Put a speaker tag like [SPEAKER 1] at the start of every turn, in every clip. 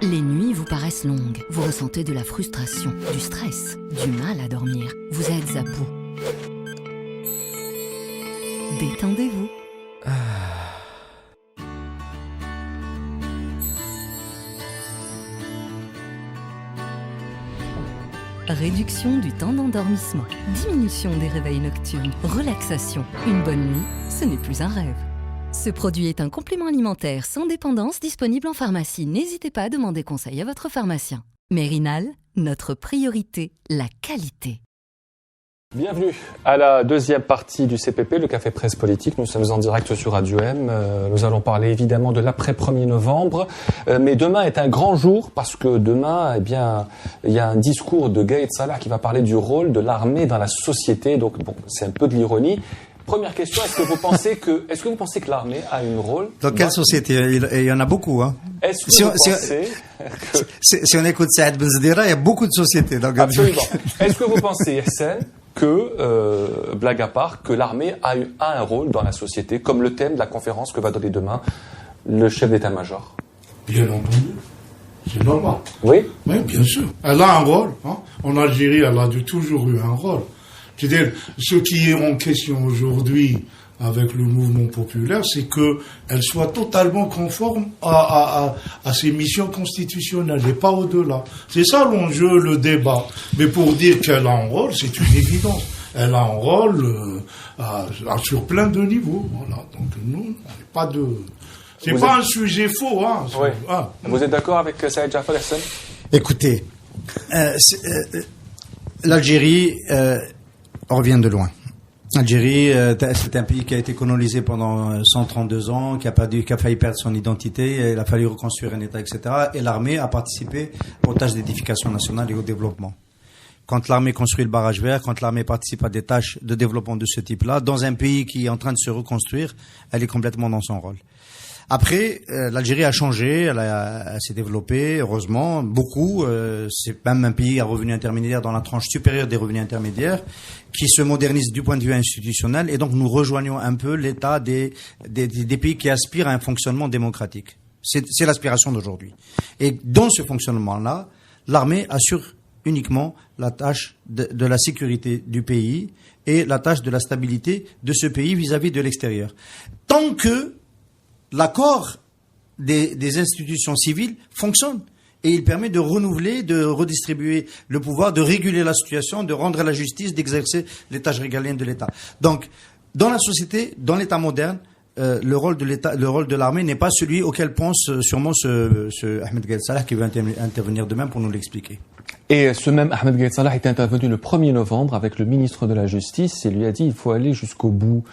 [SPEAKER 1] Les nuits vous paraissent longues, vous ressentez de la frustration, du stress, du mal à dormir, vous êtes à bout. Détendez-vous. Réduction du temps d'endormissement, diminution des réveils nocturnes, relaxation. Une bonne nuit, ce n'est plus un rêve. Ce produit est un complément alimentaire sans dépendance disponible en pharmacie. N'hésitez pas à demander conseil à votre pharmacien. Mérinal, notre priorité, la qualité.
[SPEAKER 2] Bienvenue à la deuxième partie du CPP, le Café Presse Politique. Nous sommes en direct sur Radio M. Nous allons parler évidemment de l'après 1er novembre. Mais demain est un grand jour parce que demain, il y a un discours de Gaët Salah qui va parler du rôle de l'armée dans la société. Donc, c'est un peu de l'ironie. Première question, est-ce que vous pensez que l'armée a un rôle?
[SPEAKER 3] Dans quelle société? Il y en a beaucoup, hein.
[SPEAKER 2] Est-ce que vous pensez
[SPEAKER 3] si on écoute Saad Benzdira, il y a beaucoup de sociétés. Donc
[SPEAKER 2] absolument. Est-ce que vous pensez, Yassine, que, blague à part, que l'armée a un rôle dans la société, comme le thème de la conférence que va donner demain le chef d'état-major?
[SPEAKER 4] Bien entendu. C'est normal.
[SPEAKER 2] Oui?
[SPEAKER 4] Oui, bien sûr. Elle a un rôle. Hein. En Algérie, elle a toujours eu un rôle. C'est-à-dire, ce qui est en question aujourd'hui avec le mouvement populaire, c'est qu'elle soit totalement conforme à ses missions constitutionnelles et pas au-delà. C'est ça l'enjeu, le débat. Mais pour dire qu'elle a un rôle, c'est une évidence. Elle a un rôle sur plein de niveaux. Voilà. Donc nous, on n'est pas de... C'est pas un sujet faux. Hein.
[SPEAKER 2] Oui. Vous êtes d'accord avec Saïd Jafar Hassan?
[SPEAKER 3] Écoutez, l'Algérie... on revient de loin. L'Algérie, c'est un pays qui a été colonisé pendant 132 ans, qui a failli perdre son identité, il a fallu reconstruire un État, etc. Et l'armée a participé aux tâches d'édification nationale et au développement. Quand l'armée construit le barrage vert, quand l'armée participe à des tâches de développement de ce type-là, dans un pays qui est en train de se reconstruire, elle est complètement dans son rôle. Après, l'Algérie a changé, elle s'est développée, heureusement, beaucoup. C'est même un pays à revenus intermédiaires dans la tranche supérieure des revenus intermédiaires, qui se modernise du point de vue institutionnel, et donc nous rejoignons un peu l'état des pays qui aspirent à un fonctionnement démocratique. C'est l'aspiration d'aujourd'hui. Et dans ce fonctionnement-là, l'armée assure uniquement la tâche de la sécurité du pays et la tâche de la stabilité de ce pays vis-à-vis de l'extérieur. Tant que l'accord des institutions civiles fonctionne et il permet de renouveler, de redistribuer le pouvoir, de réguler la situation, de rendre la justice, d'exercer les tâches régaliennes de l'État. Donc, dans la société, dans l'État moderne, le rôle de l'armée n'est pas celui auquel pense sûrement ce Ahmed Gaët Salah qui va intervenir demain pour nous l'expliquer.
[SPEAKER 2] Et ce même Ahmed Gaët Salah est intervenu le 1er novembre avec le ministre de la Justice et lui a dit il faut aller jusqu'au bout.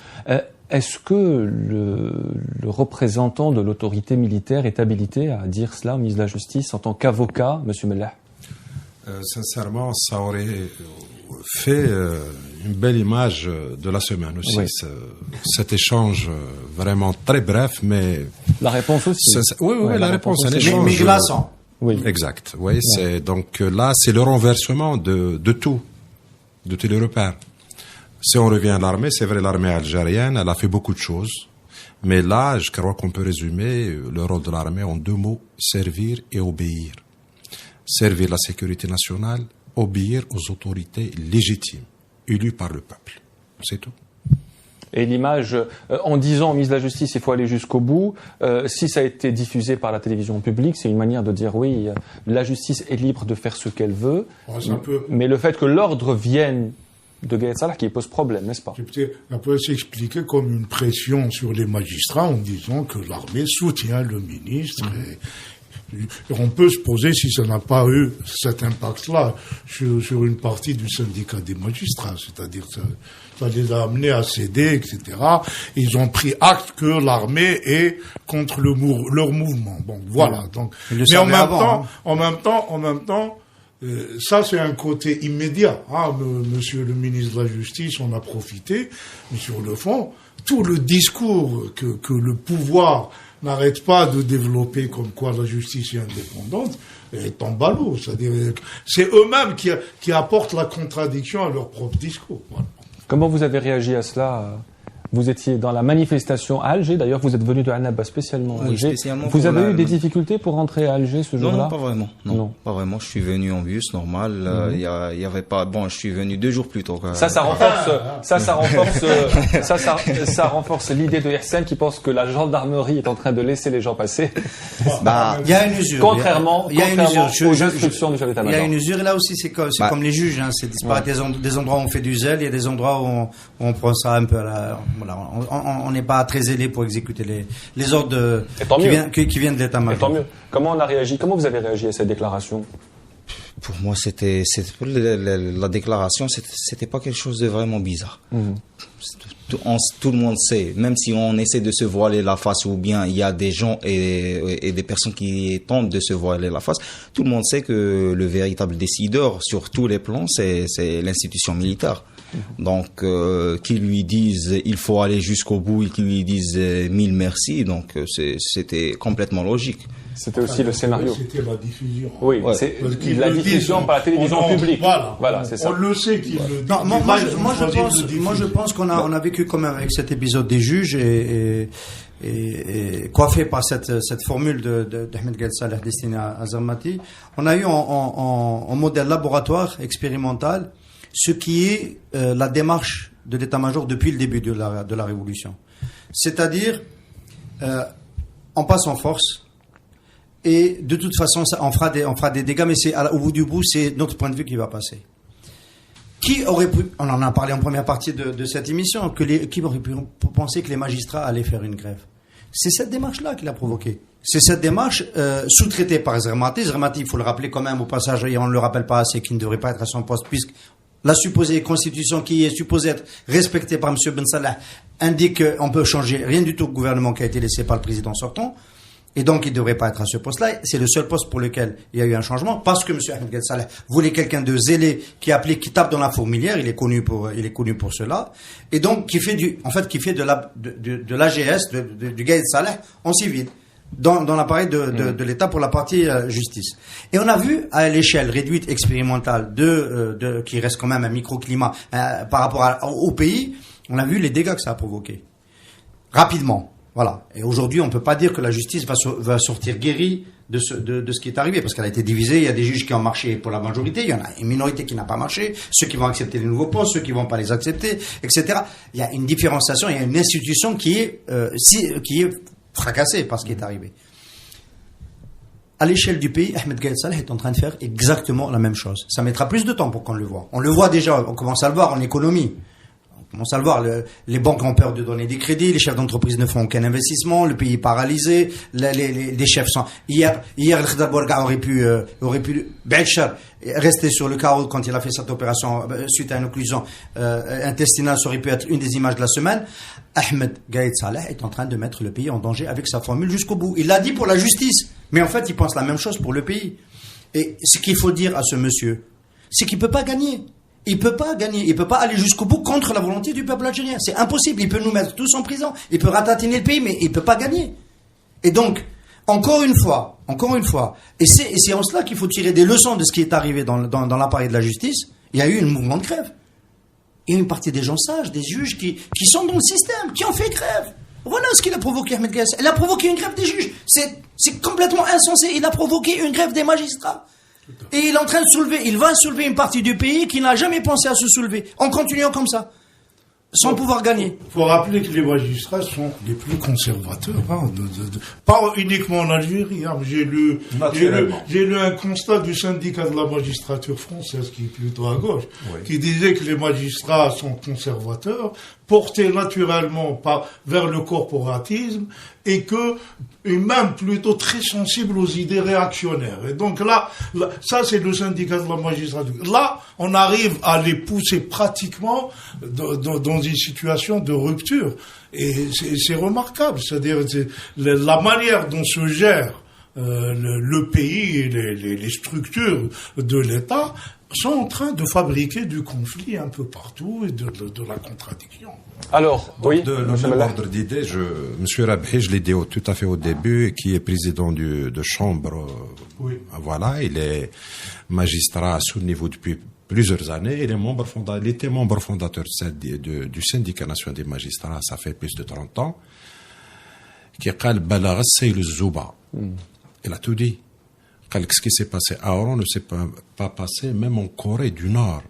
[SPEAKER 2] Est-ce que le représentant de l'autorité militaire est habilité à dire cela au ministre de la Justice en tant qu'avocat, M. Mellah?
[SPEAKER 5] Sincèrement, ça aurait fait une belle image de la semaine aussi. Oui. Cet échange vraiment très bref, mais...
[SPEAKER 2] La réponse aussi.
[SPEAKER 5] Oui, la réponse, un échange...
[SPEAKER 3] Mais glaçant.
[SPEAKER 5] Oui. Exact. Oui, c'est, donc là, c'est le renversement de tout, de tous les repères. Si on revient à l'armée, c'est vrai, l'armée algérienne, elle a fait beaucoup de choses. Mais là, je crois qu'on peut résumer le rôle de l'armée en 2 mots, servir et obéir. Servir la sécurité nationale, obéir aux autorités légitimes, élues par le peuple. C'est tout.
[SPEAKER 2] Et l'image, en disant au ministre de la Justice, il faut aller jusqu'au bout, si ça a été diffusé par la télévision publique, c'est une manière de dire oui, la justice est libre de faire ce qu'elle veut, mais le fait que l'ordre vienne de Gaët Salah qui pose problème, n'est-ce pas?
[SPEAKER 4] Ça peut s'expliquer comme une pression sur les magistrats en disant que l'armée soutient le ministre. Et on peut se poser si ça n'a pas eu cet impact-là sur une partie du syndicat des magistrats, c'est-à-dire ça les a amenés à céder, etc. Ils ont pris acte que l'armée est contre leur mouvement. Bon, voilà. Donc, mais en même temps, ça c'est un côté immédiat. Monsieur le ministre de la Justice en a profité, mais sur le fond, tout le discours que le pouvoir n'arrête pas de développer comme quoi la justice est indépendante est en ballot. C'est-à-dire que c'est eux-mêmes qui apportent la contradiction à leur propre discours. Voilà.
[SPEAKER 2] Comment vous avez réagi à cela, Vous étiez dans la manifestation à Alger. D'ailleurs, vous êtes venu de Annaba spécialement à
[SPEAKER 6] Oui,
[SPEAKER 2] Alger.
[SPEAKER 6] spécialement
[SPEAKER 2] Vous
[SPEAKER 6] pour
[SPEAKER 2] avez
[SPEAKER 6] la-
[SPEAKER 2] eu des difficultés pour rentrer à Alger ce jour-là?
[SPEAKER 6] Non, pas vraiment. Non, pas vraiment. Je suis venu en bus normal. Il y avait pas. Bon, je suis venu 2 jours plus tôt.
[SPEAKER 2] Ça renforce l'idée de Yassine qui pense que la gendarmerie est en train de laisser les gens passer.
[SPEAKER 6] Bah,
[SPEAKER 3] Il y a une usure.
[SPEAKER 2] Contrairement
[SPEAKER 3] Il y a une usure.
[SPEAKER 2] aux instructions du chef
[SPEAKER 3] Il y a
[SPEAKER 2] d'état-major.
[SPEAKER 3] une usure et là aussi c'est comme les juges, hein, c'est disparu. Des endroits où on fait du zèle, il y a des endroits où on prend ça un peu à la, voilà, on n'est pas très zélé pour exécuter les ordres
[SPEAKER 2] Et tant mieux.
[SPEAKER 3] qui viennent de
[SPEAKER 2] Et
[SPEAKER 3] l'état-major.
[SPEAKER 2] tant mieux. Comment on a réagi? Comment vous avez réagi à cette déclaration?
[SPEAKER 6] pour moi, la déclaration, c'était pas quelque chose de vraiment bizarre. Tout le monde sait, même si on essaie de se voiler la face ou bien il y a des gens et des personnes qui tentent de se voiler la face, tout le monde sait que le véritable décideur sur tous les plans, c'est l'institution militaire. Donc, qu'ils lui disent il faut aller jusqu'au bout et qu'ils lui disent 1000 merci, donc c'était complètement logique.
[SPEAKER 2] C'était aussi le scénario.
[SPEAKER 4] C'était la diffusion.
[SPEAKER 2] Oui,
[SPEAKER 6] Ouais.
[SPEAKER 2] c'est
[SPEAKER 4] Parce qu'ils
[SPEAKER 2] la
[SPEAKER 4] le
[SPEAKER 2] diffusion
[SPEAKER 4] disent,
[SPEAKER 2] par la télévision publique.
[SPEAKER 4] Voilà,
[SPEAKER 2] c'est ça.
[SPEAKER 4] On le sait qu'ils le disent.
[SPEAKER 3] Non,
[SPEAKER 4] Mais
[SPEAKER 3] moi,
[SPEAKER 4] là, ils ont choisi de le
[SPEAKER 3] moi, je
[SPEAKER 4] diffuser.
[SPEAKER 3] pense qu'on a vécu quand même avec cet épisode des juges et coiffé par cette formule d'Ahmed Gaïd Saleh destinée à Zermati, on a eu en modèle laboratoire expérimental ce qui est la démarche de l'état-major depuis le début de la révolution. C'est-à-dire, on passe en force. Et de toute façon, on fera des dégâts, mais au bout du bout, c'est notre point de vue qui va passer. Qui aurait pu, on en a parlé en première partie de cette émission, qui aurait pu penser que les magistrats allaient faire une grève? C'est cette démarche-là qui l'a provoqué. C'est cette démarche sous-traitée par Zermati. Zermati, il faut le rappeler quand même au passage, et on ne le rappelle pas assez, qu'il ne devrait pas être à son poste, puisque la supposée constitution qui est supposée être respectée par M. Ben Salah indique qu'on peut changer rien du tout au gouvernement qui a été laissé par le président sortant. Et donc, il ne devrait pas être à ce poste-là. C'est le seul poste pour lequel il y a eu un changement, parce que M. Ahmed Gaïd Saleh voulait quelqu'un de zélé, qui tape dans la fourmilière. Il est connu pour cela. Et donc, qui fait de l'AGS, du Gaïd Saleh en civil, dans l'appareil de l'État pour la partie justice. Et on a vu, à l'échelle réduite expérimentale qui reste quand même un microclimat, par rapport au pays, on a vu les dégâts que ça a provoqué. Rapidement. Voilà. Et aujourd'hui, on peut pas dire que la justice va sortir guérie de ce qui est arrivé, parce qu'elle a été divisée. Il y a des juges qui ont marché pour la majorité, il y en a une minorité qui n'a pas marché, ceux qui vont accepter les nouveaux postes, ceux qui vont pas les accepter, etc. Il y a une différenciation, il y a une institution qui est fracassée par ce qui est arrivé. À l'échelle du pays, Ahmed Gaïd Saleh est en train de faire exactement la même chose. Ça mettra plus de temps pour qu'on le voit. On le voit déjà, on commence à le voir en économie. On commence à le voir, les banques ont peur de donner des crédits, les chefs d'entreprise ne font aucun investissement, le pays est paralysé, les chefs sont... Hier, le Khadar Bourga aurait pu Belchar, rester sur le carreau quand il a fait cette opération suite à une occlusion intestinale, ça aurait pu être une des images de la semaine. Ahmed Gaïd Saleh est en train de mettre le pays en danger avec sa formule jusqu'au bout. Il l'a dit pour la justice, mais en fait, il pense la même chose pour le pays. Et ce qu'il faut dire à ce monsieur, c'est qu'il peut pas gagner. Il peut pas gagner, il peut pas aller jusqu'au bout contre la volonté du peuple algérien. C'est impossible. Il peut nous mettre tous en prison, il peut ratatiner le pays, mais il peut pas gagner. Et donc, encore une fois, et c'est en cela qu'il faut tirer des leçons de ce qui est arrivé dans l'appareil de la justice. Il y a eu un mouvement de grève. Il y a une partie des gens sages, des juges qui sont dans le système, qui ont fait grève. Voilà ce qu'il a provoqué, Ahmed Gaïd. Il a provoqué une grève des juges. C'est complètement insensé. Il a provoqué une grève des magistrats. Et il va soulever une partie du pays qui n'a jamais pensé à se soulever, en continuant comme ça, sans pouvoir gagner.
[SPEAKER 4] Il faut rappeler que les magistrats sont les plus conservateurs, hein, pas uniquement en Algérie. Hein. J'ai lu un constat du syndicat de la magistrature française, qui est plutôt à gauche, qui disait que les magistrats sont conservateurs, portés naturellement vers le corporatisme, et même plutôt très sensibles aux idées réactionnaires. Et donc là, ça c'est le syndicat de la magistrature. Là, on arrive à les pousser pratiquement dans une situation de rupture. Et c'est remarquable. C'est-à-dire la manière dont se gère le pays et les structures de l'État sont en train de fabriquer du conflit un peu partout et de la contradiction.
[SPEAKER 2] Alors, oui,
[SPEAKER 5] de le même ordre d'idée, Monsieur Rabhi, je l'ai dit tout à fait au début, qui est président de chambre, voilà, il est magistrat à sous niveau depuis plusieurs années. Il était membre fondateur du syndicat national des magistrats, ça fait plus de 30 ans. Qui a dit balagh as-sayl az-zuba. Il a tout dit. Ce qui s'est passé à Oran ne s'est pas passé même en Corée du Nord.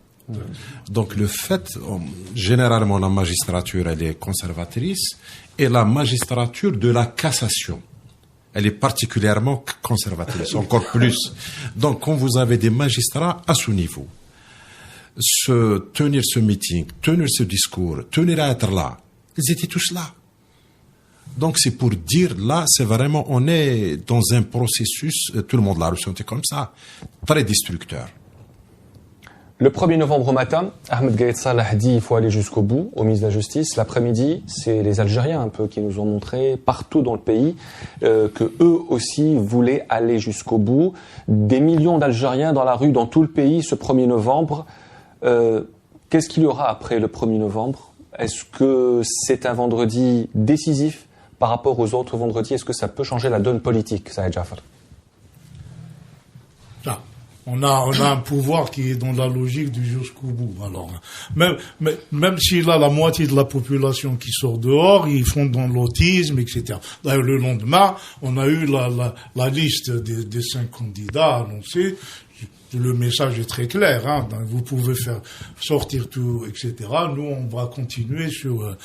[SPEAKER 5] Donc le fait, généralement la magistrature elle est conservatrice et la magistrature de la cassation elle est particulièrement conservatrice, encore plus. Donc quand vous avez des magistrats à ce niveau, tenir ce meeting, tenir ce discours, tenir à être là, ils étaient tous là. Donc c'est pour dire, là, c'est vraiment, on est dans un processus, tout le monde l'a ressenti comme ça, très destructeur.
[SPEAKER 2] Le 1er novembre au matin, Ahmed Gaïd Salah dit il faut aller jusqu'au bout au ministre de la Justice. L'après-midi, c'est les Algériens un peu qui nous ont montré partout dans le pays que eux aussi voulaient aller jusqu'au bout. Des millions d'Algériens dans la rue, dans tout le pays, ce 1er novembre. Qu'est-ce qu'il y aura après le 1er novembre? Est-ce que c'est un vendredi décisif par rapport aux autres vendredis? Est-ce que ça peut changer la donne politique, Saïd Jafar?
[SPEAKER 4] On a un pouvoir qui est dans la logique du jusqu'au bout. Alors, même s'il a la moitié de la population qui sort dehors, ils font dans l'autisme, etc. D'ailleurs, le lendemain, on a eu la liste des 5 candidats annoncés. Le message est très clair, hein. Vous pouvez faire sortir tout, etc. Nous, on va continuer sur...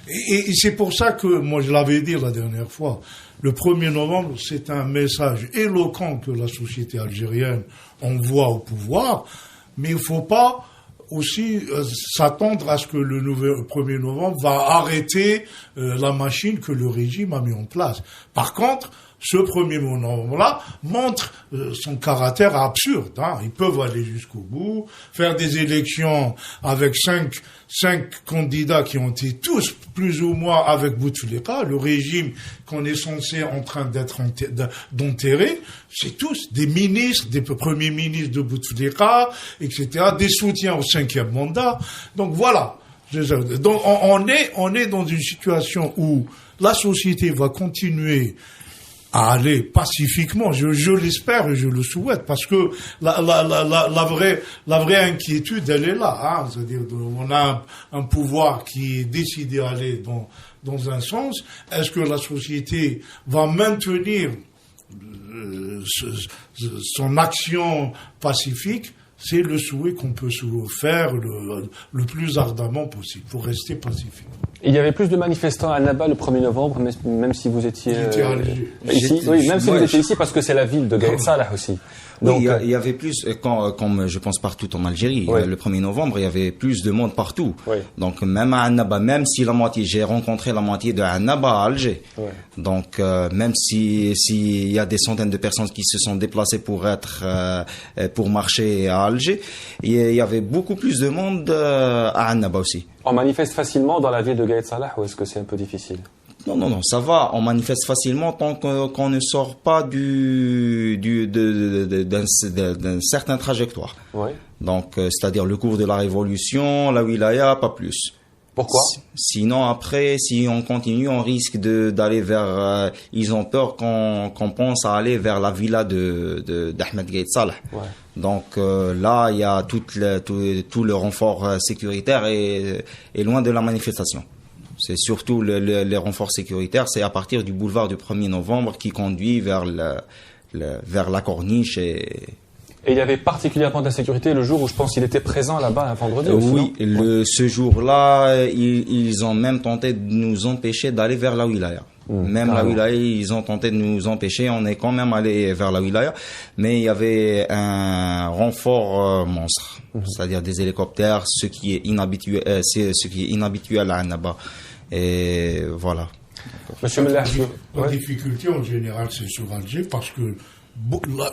[SPEAKER 4] Et c'est pour ça que, moi, je l'avais dit la dernière fois, le 1er novembre, c'est un message éloquent que la société algérienne envoie au pouvoir, mais il ne faut pas aussi s'attendre à ce que le 1er novembre va arrêter la machine que le régime a mis en place. Par contre, ce 1er novembre-là montre son caractère absurde. Hein. Ils peuvent aller jusqu'au bout, faire des élections avec cinq candidats qui ont été tous plus ou moins avec Bouteflika. Le régime qu'on est censé en train d'enterrer, c'est tous des ministres, des premiers ministres de Bouteflika, etc., des soutiens au 5e mandat. Donc voilà. Donc on est dans une situation où la société va continuer à aller pacifiquement, je l'espère et je le souhaite, parce que la vraie inquiétude, elle est là, hein. C'est-à-dire, on a un pouvoir qui est décidé à aller dans un sens. Est-ce que la société va maintenir son action pacifique? C'est le souhait qu'on peut faire le plus ardemment possible pour rester pacifique.
[SPEAKER 2] Il y avait plus de manifestants à Annaba le 1er novembre, même si vous étiez ici. Oui, même si vous étiez ici, parce que c'est la ville de Gaïd Salah aussi.
[SPEAKER 6] Donc, oui, il y avait plus, comme je pense partout en Algérie, oui. Le 1er novembre, il y avait plus de monde partout. Oui. Donc, même à Annaba, même si j'ai rencontré la moitié de Annaba à Alger. Oui. Donc, même s'il y a des centaines de personnes qui se sont déplacées pour marcher à Alger, il y avait beaucoup plus de monde à Annaba aussi.
[SPEAKER 2] On manifeste facilement dans la ville de Gaïd Salah ou est-ce que c'est un peu difficile?
[SPEAKER 6] Non, ça va. On manifeste facilement tant qu'on ne sort pas d'un certain trajectoire. Oui. Donc, c'est-à-dire le cours de la révolution, la wilaya, pas plus.
[SPEAKER 2] Pourquoi?
[SPEAKER 6] Sinon, après, si on continue, on risque d'aller vers... ils ont peur qu'on pense à aller vers la villa d'Ahmed Gaïd Salah. Ouais. Donc là, il y a tout le renfort sécuritaire est loin de la manifestation. C'est surtout les renforts sécuritaires, c'est à partir du boulevard du 1er novembre qui conduit vers la corniche. Et
[SPEAKER 2] il y avait particulièrement de la sécurité le jour où je pense qu'il était présent là-bas un vendredi aussi.
[SPEAKER 6] Oui, ce jour-là, ils ont même tenté de nous empêcher d'aller vers la wilaya. Même la wilaya, ils ont tenté de nous empêcher. On est quand même allé vers la wilaya, mais il y avait un renfort monstre, c'est-à-dire des hélicoptères, ce qui est inhabituel à Annaba. Et voilà.
[SPEAKER 2] Monsieur Meller,
[SPEAKER 4] la difficulté en général, c'est sur Alger parce que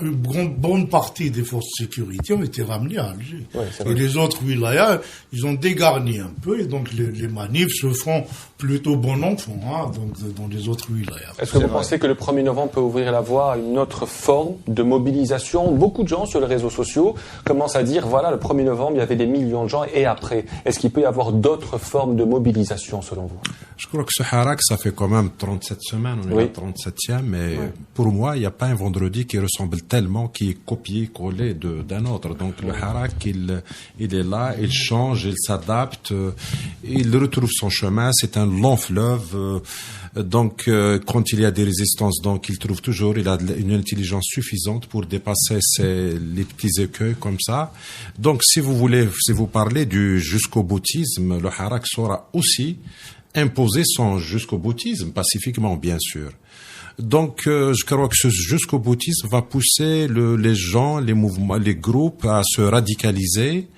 [SPEAKER 4] une bonne partie des forces de sécurité ont été ramenées à Alger. Ouais, et les autres wilayas, ils ont dégarni un peu, et donc les manifs se font plutôt bon enfant, hein, donc dans les autres wilayas.
[SPEAKER 2] Est-ce que vous pensez que le 1er novembre peut ouvrir la voie à une autre forme de mobilisation? Beaucoup de gens sur les réseaux sociaux commencent à dire, voilà, le 1er novembre, il y avait des millions de gens, et après, est-ce qu'il peut y avoir d'autres formes de mobilisation selon vous?
[SPEAKER 5] Je crois que ce harak, ça fait quand même 37 semaines, on est à 37e, mais pour moi, il n'y a pas un vendredi qui ressemble tellement, qui est copié-collé d'un autre. Donc le harak, il est là, il change, il s'adapte, il retrouve son chemin, c'est un long fleuve. Donc quand il y a des résistances, donc il a une intelligence suffisante pour dépasser les petits écueils comme ça. Donc si vous parlez du jusqu'au boutisme, le harak sera aussi imposer son jusqu'au-boutisme, pacifiquement bien sûr. Donc je crois que ce jusqu'au-boutisme va pousser les gens, les mouvements, les groupes à se radicaliser.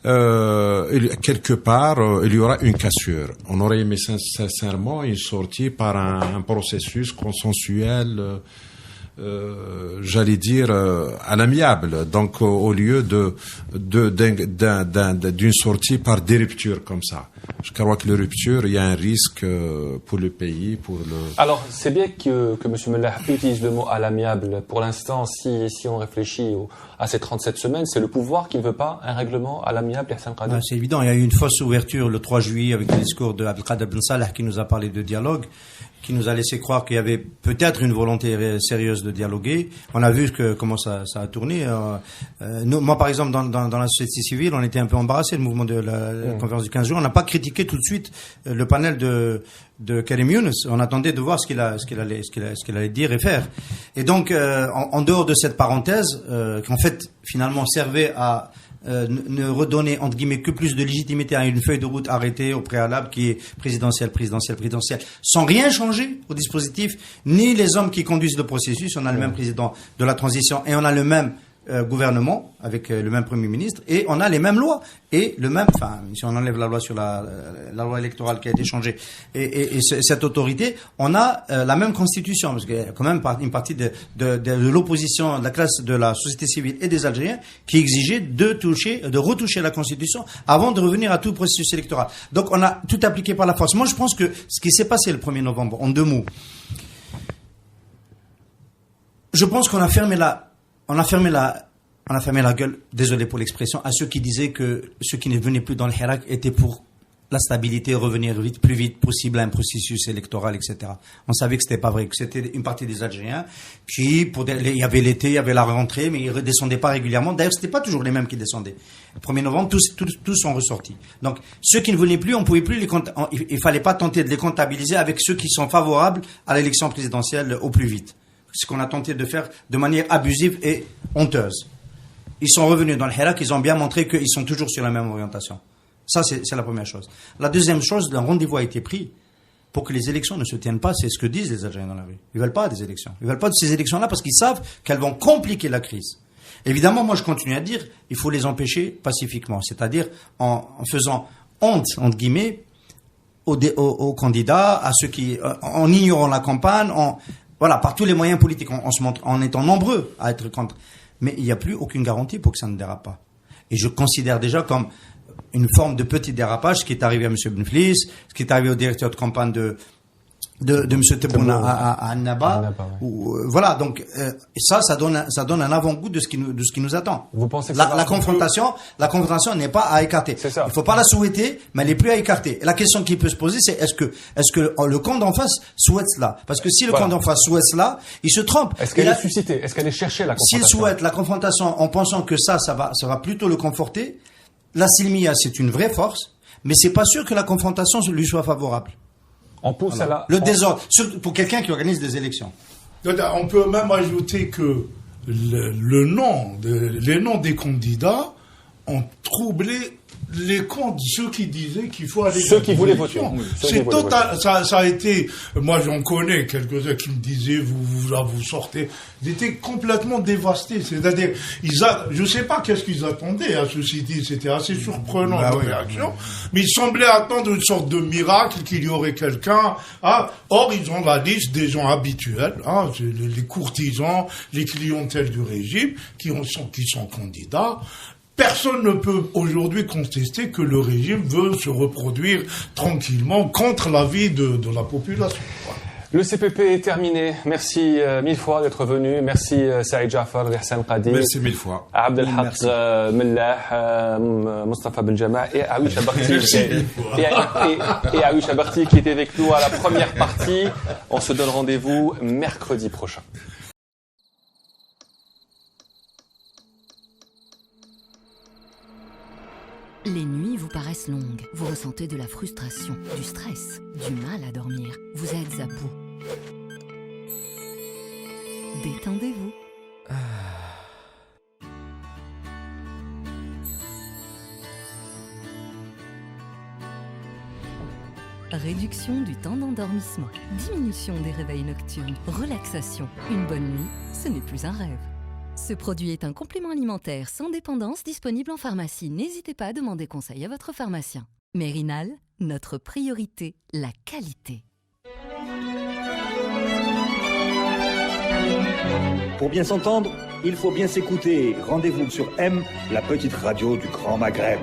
[SPEAKER 5] Quelque part, il y aura une cassure. On aurait aimé sincèrement une sortie par un processus consensuel, j'allais dire à l'amiable. Donc au lieu d'une sortie par des ruptures comme ça. Je crois que les ruptures, il y a un risque pour le pays, pour le...
[SPEAKER 2] Alors, c'est bien que M. Mellah utilise le mot à l'amiable. Pour l'instant, si on réfléchit à ces 37 semaines, c'est le pouvoir qui ne veut pas un règlement à l'amiable, Hassan Qadhi.
[SPEAKER 3] C'est évident, il y a eu une fausse ouverture le 3 juillet avec le discours de Abdelkader Ben Salah qui nous a parlé de dialogue, qui nous a laissé croire qu'il y avait peut-être une volonté sérieuse de dialoguer. On a vu comment ça a tourné. Moi, par exemple, dans la société civile, on était un peu embarrassés, le mouvement de la conférence du 15 jours. On n'a pas critiqué tout de suite le panel de Karim Younes. On attendait de voir ce qu'il allait dire et faire. Et donc, en dehors de cette parenthèse, qu'en fait, finalement, servait à ne redonner, entre guillemets, que plus de légitimité à une feuille de route arrêtée au préalable qui est présidentielle, sans rien changer au dispositif, ni les hommes qui conduisent le processus. On a le même président de la transition et on a le même gouvernement avec le même Premier ministre et on a les mêmes lois et le même, enfin, si on enlève la loi sur la loi électorale qui a été changée et cette autorité, on a la même constitution parce qu'il y a quand même une partie de l'opposition, de la classe de la société civile et des Algériens qui exigeaient de retoucher la constitution avant de revenir à tout processus électoral. Donc on a tout appliqué par la force. Moi je pense que ce qui s'est passé le 1er novembre, en deux mots, je pense qu'on a fermé la gueule, désolé pour l'expression, à ceux qui disaient que ceux qui ne venaient plus dans le Hirak étaient pour la stabilité, revenir plus vite possible à un processus électoral, etc. On savait que c'était pas vrai, que c'était une partie des Algériens qui, il y avait l'été, il y avait la rentrée, mais ils redescendaient pas régulièrement. D'ailleurs, c'était pas toujours les mêmes qui descendaient. Le 1er novembre, tous sont ressortis. Donc, ceux qui ne venaient plus, on pouvait plus il fallait pas tenter de les comptabiliser avec ceux qui sont favorables à l'élection présidentielle au plus vite. Ce qu'on a tenté de faire de manière abusive et honteuse. Ils sont revenus dans le Hirak, ils ont bien montré qu'ils sont toujours sur la même orientation. Ça, c'est la première chose. La deuxième chose, un rendez-vous a été pris pour que les élections ne se tiennent pas. C'est ce que disent les Algériens dans la rue. Ils veulent pas des élections. Ils veulent pas de ces élections-là parce qu'ils savent qu'elles vont compliquer la crise. Évidemment, moi, je continue à dire, il faut les empêcher pacifiquement. C'est-à-dire en faisant honte, entre guillemets, aux candidats, à ceux qui, en ignorant la campagne, voilà, par tous les moyens politiques, en étant nombreux à être contre. Mais il n'y a plus aucune garantie pour que ça ne dérape pas. Et je considère déjà comme une forme de petit dérapage, ce qui est arrivé à M. Benflis, ce qui est arrivé au directeur de campagne de M. Tebboune à Annaba. Voilà, donc ça donne un avant-goût de ce qui nous attend.
[SPEAKER 2] Vous pensez que
[SPEAKER 3] la confrontation n'est pas à écarter. Il ne faut pas la souhaiter, mais elle n'est plus à écarter. Et la question qui peut se poser, c'est est-ce que le camp d'en face souhaite cela? Parce que si le camp d'en face souhaite cela, il se trompe.
[SPEAKER 2] Est-ce qu'elle est suscitée? Est-ce qu'elle est cherchée la confrontation?
[SPEAKER 3] S'il souhaite la confrontation en pensant que ça va plutôt le conforter, la Silmiya, c'est une vraie force, mais c'est pas sûr que la confrontation lui soit favorable.
[SPEAKER 2] On pousse
[SPEAKER 3] le désordre, surtout pour quelqu'un qui organise des élections.
[SPEAKER 4] On peut même ajouter que les noms des candidats ont troublé les comptes de ceux qui disaient qu'il faut aller.
[SPEAKER 2] Ceux qui voulaient voter.
[SPEAKER 4] C'est total. Ça a été. Moi, j'en connais quelques-uns qui me disaient vous sortez. Ils étaient complètement dévastés. C'est-à-dire, je sais pas qu'est-ce qu'ils attendaient à ceci dit. C'était assez surprenant leur réaction. Mais ils semblaient attendre une sorte de miracle qu'il y aurait quelqu'un. Or, ils ont la liste des gens habituels. Les courtisans, les clientèles du régime qui sont candidats. Personne ne peut aujourd'hui contester que le régime veut se reproduire tranquillement contre l'avis de la population.
[SPEAKER 2] Le CPP est terminé. Merci mille fois d'être venu. Merci Saïd Jafar, Hassan Qadi.
[SPEAKER 5] Merci mille fois.
[SPEAKER 2] Abdelhaq Mellah, Mustafa Benjama et Awi Chabarti. Et Awi Chabarti qui était avec nous à la première partie. On se donne rendez-vous mercredi prochain.
[SPEAKER 1] Les nuits vous paraissent longues, vous ressentez de la frustration, du stress, du mal à dormir, vous êtes à bout. Détendez-vous. Réduction du temps d'endormissement, diminution des réveils nocturnes, relaxation. Une bonne nuit, ce n'est plus un rêve. Ce produit est un complément alimentaire sans dépendance disponible en pharmacie. N'hésitez pas à demander conseil à votre pharmacien. Mérinal, notre priorité, la qualité.
[SPEAKER 7] Pour bien s'entendre, il faut bien s'écouter. Rendez-vous sur M, la petite radio du Grand Maghreb.